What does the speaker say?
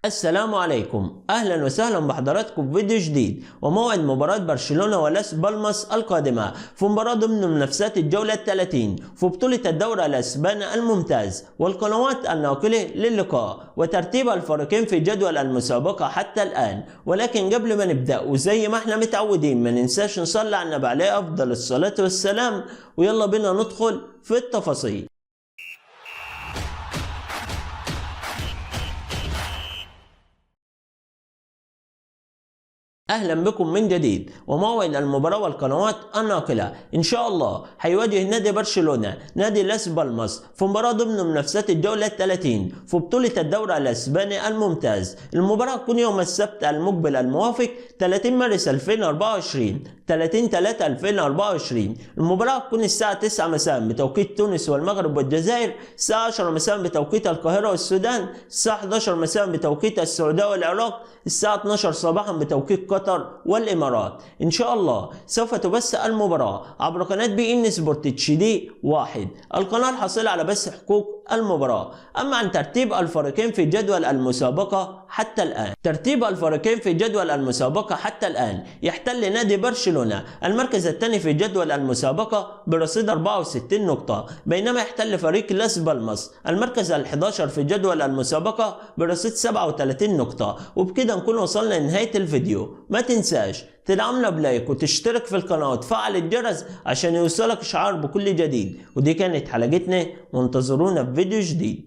السلام عليكم، اهلا وسهلا بحضراتكم في فيديو جديد وموعد مباراة برشلونة ولاس بالماس القادمة في مباراة ضمن منافسات الجولة الثلاثين في بطولة الدوري الاسباني الممتاز والقنوات الناقلة للقاء وترتيب الفريقين في جدول المسابقة حتى الان. ولكن قبل ما نبدأ وزي ما احنا متعودين ما ننساش نصلي على النبي عليه افضل الصلاة والسلام، ويلا بينا ندخل في التفاصيل. اهلا بكم من جديد وموعد المباراه والقنوات الناقله. ان شاء الله هيواجه نادي برشلونه نادي لاس بالماس في مباراه ضمن منافسات الجوله 30 في بطوله الدوري الاسباني الممتاز. المباراه تكون يوم السبت المقبل الموافق 30 مارس 2024 30/3/2024. المباراه تكون الساعه 9 مساء بتوقيت تونس والمغرب والجزائر، الساعه 10 مساء بتوقيت القاهره والسودان، الساعه 11 مساء بتوقيت السعوديه والعراق، الساعه 12 صباحا بتوقيت قطر والامارات. ان شاء الله سوف تبث المباراه عبر قناه بي ان سبورت اتش دي 1، القناه الحاصله على بث حقوق المباراه. اما عن ترتيب الفريقين في جدول المسابقه حتى الان، ترتيب الفريقين في جدول المسابقه حتى الان يحتل نادي برشلونه المركز الثاني في جدول المسابقه برصيد 64 نقطه، بينما يحتل فريق لاس بالماس المركز ال11 في جدول المسابقه برصيد 37 نقطه. وبكده نكون وصلنا لنهايه الفيديو. ما تنساش تدعمنا بلايك وتشترك في القناة وتفعل الجرس عشان يوصلك اشعار بكل جديد. ودي كانت حلقتنا، وانتظرونا في فيديو جديد.